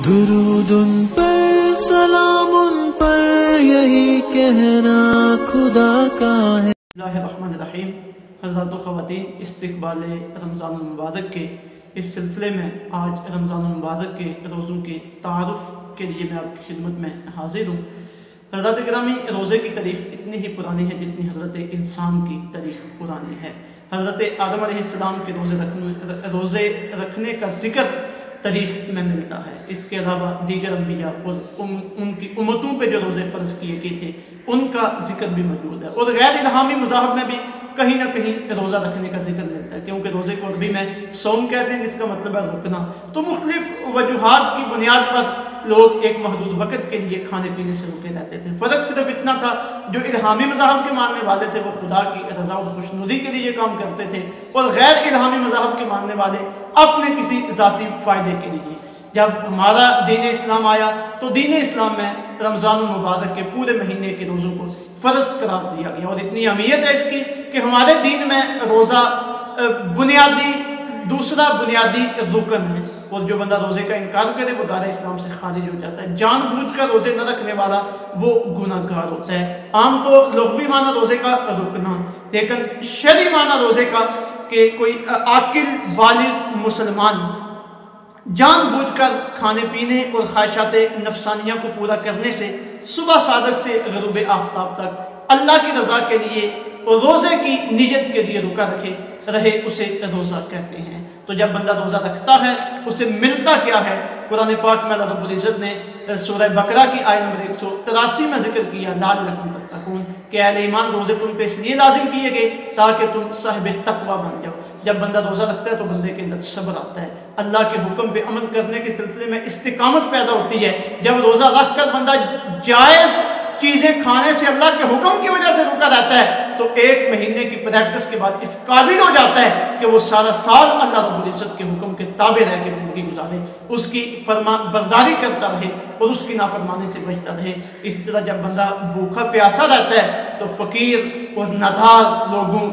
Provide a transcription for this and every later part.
درود ان پر سلام ان پر یہی کہنا خدا کا ہے۔ بسم اللہ الرحمن الرحیم۔ حضرات و خواتین، استقبال رمضان المبارک کے اس سلسلے میں آج رمضان المبارک کے روزوں کے تعارف کے لیے میں آپ کی خدمت میں حاضر ہوں۔ حضرات گرامی، روزے کی تاریخ اتنی ہی پرانی ہے جتنی حضرت انسان کی تاریخ پرانی ہے۔ حضرت آدم علیہ السلام کے روزے رکھنے کا ذکر تاریخ میں ملتا ہے۔ اس کے علاوہ دیگر انبیاء اور ان کی امتوں پہ جو روزے فرض کیے گئے تھے ان کا ذکر بھی موجود ہے، اور غیر الہامی مذاہب میں بھی کہیں نہ کہیں روزہ رکھنے کا ذکر ملتا ہے، کیونکہ روزے کو عربی میں صوم کہتے ہیں جس کا مطلب ہے رکنا۔ تو مختلف وجوہات کی بنیاد پر لوگ ایک محدود وقت کے لیے کھانے پینے سے روکے رہتے تھے۔ فرق صرف اتنا تھا، جو الہامی مذاہب کے ماننے والے تھے وہ خدا کی رضا اور خوشنودی کے لیے یہ کام کرتے تھے، اور غیر الہامی مذاہب کے ماننے والے اپنے کسی ذاتی فائدے کے لیے۔ جب ہمارا دین اسلام آیا تو دین اسلام میں رمضان المبارک کے پورے مہینے کے روزوں کو فرض قرار دیا گیا، اور اتنی اہمیت ہے اس کی کہ ہمارے دین میں روزہ دوسرا بنیادی رکن ہے، اور جو بندہ روزے کا انکار کرے وہ دار اسلام سے خارج ہو جاتا ہے۔ جان بوجھ کر روزے نہ رکھنے والا وہ گناہ گار ہوتا ہے۔ عام تو لغوی معنی روزے کا رکنا، لیکن شرعی معنی روزے کا کہ کوئی عاقل بالغ مسلمان جان بوجھ کر کھانے پینے اور خواہشات نفسانیہ کو پورا کرنے سے صبح صادق سے غروب آفتاب تک اللہ کی رضا کے لیے اور روزے کی نیت کے لیے رکا رہے اسے روزہ کہتے ہیں۔ تو جب بندہ روزہ رکھتا ہے اسے ملتا کیا ہے؟ قرآن پاک میں اللہ رب العزت نے سورہ بقرہ کی آیت نمبر 183 میں ذکر کیا، لعلکم تتقون، کہ اہل ایمان روزے تم پہ اس لیے لازم کیے گئے تاکہ تم صاحب تقوی بن جاؤ۔ جب بندہ روزہ رکھتا ہے تو بندے کے اندر صبر آتا ہے، اللہ کے حکم پہ عمل کرنے کے سلسلے میں استقامت پیدا ہوتی ہے۔ جب روزہ رکھ کر بندہ جائز چیزیں کھانے سے اللہ کے حکم کی وجہ سے رکا رہتا ہے تو ایک مہینے کی پریکٹس کے بعد اس قابل ہو جاتا ہے کہ وہ سارا سال اللہ رب العزت کے حکم کے تابع رہ کے زندگی گزارے، اس کی فرما برداری کرتا رہے اور اس کی نافرمانی سے بچتا رہے۔ اسی طرح جب بندہ بھوکا پیاسا رہتا ہے تو فقیر اور نادار لوگوں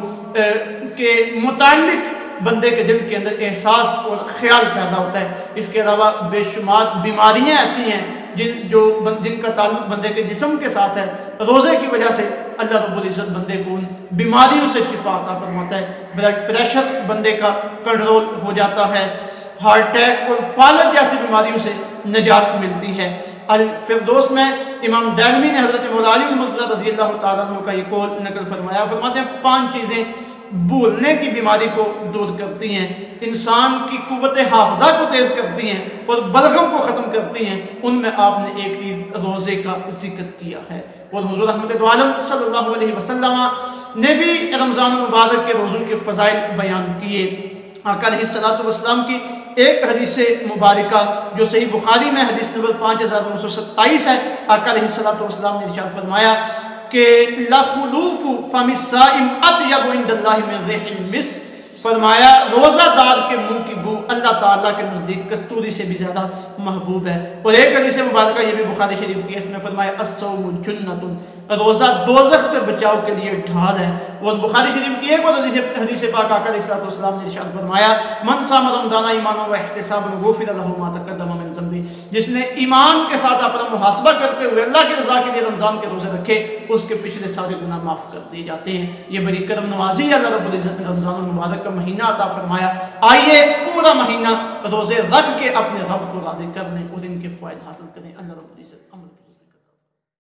کے متعلق بندے کے دل کے اندر احساس اور خیال پیدا ہوتا ہے۔ اس کے علاوہ بے شمار بیماریاں ایسی ہیں جن کا تعلق بندے کے جسم کے ساتھ ہے، روزے کی وجہ سے اللہ رب العزت بندے کو ان بیماریوں سے شفا عطا فرماتا ہے۔ بلڈ پریشر بندے کا کنٹرول ہو جاتا ہے، ہارٹ اٹیک اور فالج جیسی بیماریوں سے نجات ملتی ہے۔ الفردوس میں امام دارمی نے حضرت مولا علی المرتضیٰ رضی اللہ تعالیٰ عنہ کا یہ قول نقل فرمایا، فرماتے ہیں 5 چیزیں بھولنے کی بیماری کو دور کرتی ہیں، انسان کی قوت حافظہ کو تیز کرتی ہیں اور بلغم کو ختم کرتی ہیں۔ ان میں آپ نے ایک چیز روزے کا ذکر کیا ہے، اور حضور رحمت دو عالم صلی اللہ علیہ وسلم نے بھی رمضان المبارک کے روزوں کے فضائل بیان کیے۔ آقا علیہ الصلوۃ والسلام کی ایک حدیث مبارکہ جو صحیح بخاری میں حدیث نمبر 5927 ہے، آقا علیہ الصلوۃ والسلام نے ارشاد فرمایا کہ لَخُلُوفُ فَمِ الصَّائِمِ أَطْيَبُ عِنْدَ اللَّهِ مِنْ رِيحِ الْمِسْكِ، فرمایا روزہ دار کے منہ کی بو اللہ تعالیٰ کے نزدیک کستوری سے بھی زیادہ محبوب ہے۔ اور ایک حدیث مبارکہ یہ بھی بخاری شریف کی ہے، اس میں فرمایا الصوم جنۃ، روزہ دوزخ سے بچاؤ کے لیے ڈھال ہے۔ اور بخاری شریف کی ایک اور حدیث پاک آقا علیہ السلام نے ارشاد فرمایا من صام رمضان ایمانا و احتسابا غفر له ما تقدم من ذنبه، جس نے ایمان کے ساتھ اپنا محاسبہ کرتے ہوئے اللہ کی رضا کے لیے رمضان کے روزے رکھے اس کے پچھلے سارے گناہ معاف کر دیے جاتے ہیں۔ یہ بڑی کرم نوازی ہے اللہ رب العزت نے رمضان المبارک کا مہینہ عطا فرمایا۔ آئیے پورا مہینہ روزے رکھ کے اپنے رب کو راضی کرنے اور ان کے فوائد حاصل کریں۔ اللہ رب العزت عمل